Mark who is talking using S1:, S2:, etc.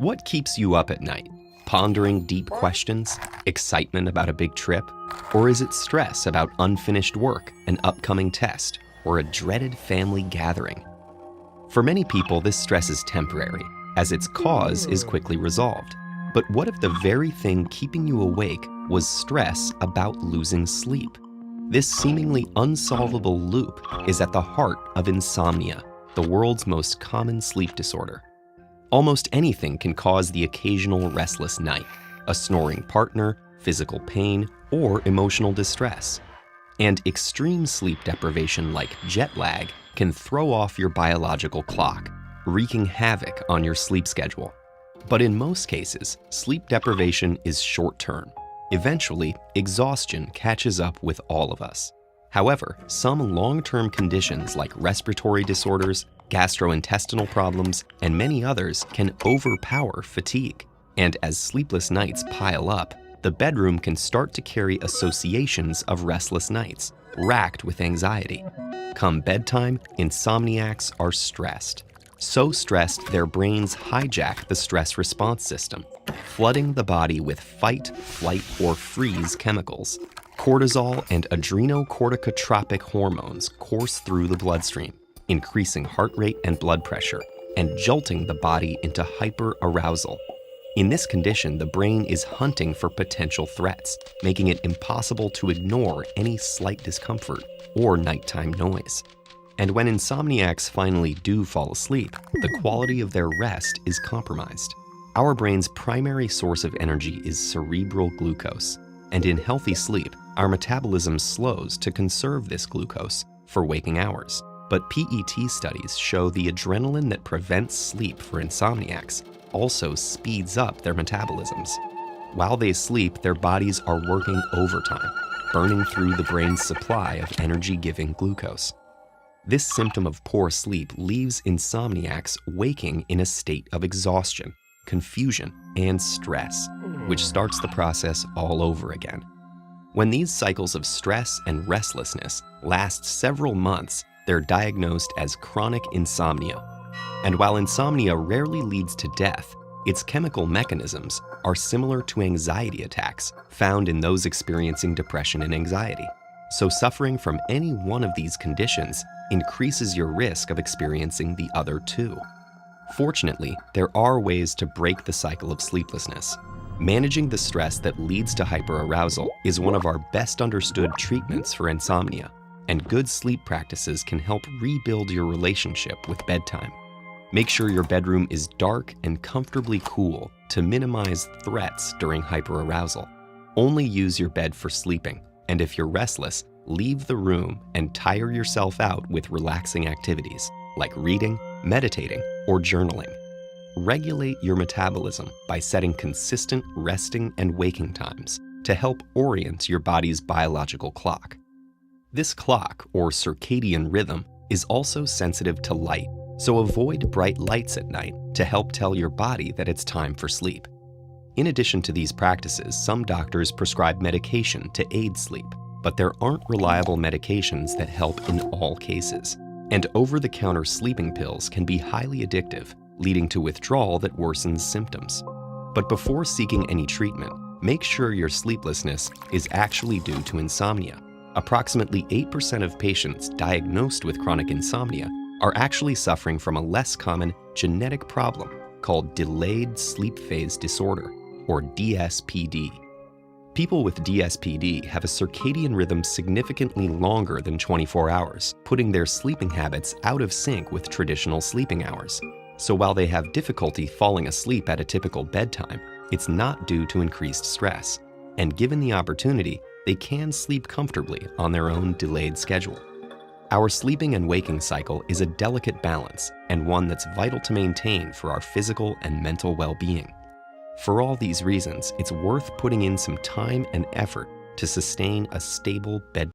S1: What keeps you up at night? Pondering deep questions? Excitement about a big trip? Or is it stress about unfinished work, an upcoming test, or a dreaded family gathering? For many people, this stress is temporary, as its cause is quickly resolved. But what if the very thing keeping you awake was stress about losing sleep? This seemingly unsolvable loop is at the heart of insomnia, the world's most common sleep disorder. Almost anything can cause the occasional restless night, a snoring partner, physical pain, or emotional distress. And extreme sleep deprivation like jet lag can throw off your biological clock, wreaking havoc on your sleep schedule. But in most cases, sleep deprivation is short-term. Eventually, exhaustion catches up with all of us. However, some long-term conditions like respiratory disorders, gastrointestinal problems, and many others can overpower fatigue. And as sleepless nights pile up, the bedroom can start to carry associations of restless nights, racked with anxiety. Come bedtime, insomniacs are stressed. So stressed, their brains hijack the stress response system, flooding the body with fight, flight, or freeze chemicals. Cortisol and adrenocorticotropic hormones course through the bloodstream, increasing heart rate and blood pressure, and jolting the body into hyperarousal. In this condition, the brain is hunting for potential threats, making it impossible to ignore any slight discomfort or nighttime noise. And when insomniacs finally do fall asleep, the quality of their rest is compromised. Our brain's primary source of energy is cerebral glucose, and in healthy sleep, our metabolism slows to conserve this glucose for waking hours. But PET studies show the adrenaline that prevents sleep for insomniacs also speeds up their metabolisms. While they sleep, their bodies are working overtime, burning through the brain's supply of energy-giving glucose. This symptom of poor sleep leaves insomniacs waking in a state of exhaustion, confusion, and stress, which starts the process all over again. When these cycles of stress and restlessness last several months, they're diagnosed as chronic insomnia. And while insomnia rarely leads to death, its chemical mechanisms are similar to anxiety attacks found in those experiencing depression and anxiety. So suffering from any one of these conditions increases your risk of experiencing the other two. Fortunately, there are ways to break the cycle of sleeplessness. Managing the stress that leads to hyperarousal is one of our best understood treatments for insomnia, and good sleep practices can help rebuild your relationship with bedtime. Make sure your bedroom is dark and comfortably cool to minimize threats during hyperarousal. Only use your bed for sleeping, and if you're restless, leave the room and tire yourself out with relaxing activities like reading, meditating, or journaling. Regulate your metabolism by setting consistent resting and waking times to help orient your body's biological clock. This clock, or circadian rhythm, is also sensitive to light, so avoid bright lights at night to help tell your body that it's time for sleep. In addition to these practices, some doctors prescribe medication to aid sleep, but there aren't reliable medications that help in all cases. And over-the-counter sleeping pills can be highly addictive, leading to withdrawal that worsens symptoms. But before seeking any treatment, make sure your sleeplessness is actually due to insomnia. Approximately 8% of patients diagnosed with chronic insomnia are actually suffering from a less common genetic problem called delayed sleep phase disorder, or DSPD. People with DSPD have a circadian rhythm significantly longer than 24 hours, putting their sleeping habits out of sync with traditional sleeping hours. So while they have difficulty falling asleep at a typical bedtime, it's not due to increased stress. And given the opportunity, they can sleep comfortably on their own delayed schedule. Our sleeping and waking cycle is a delicate balance and one that's vital to maintain for our physical and mental well-being. For all these reasons, it's worth putting in some time and effort to sustain a stable bed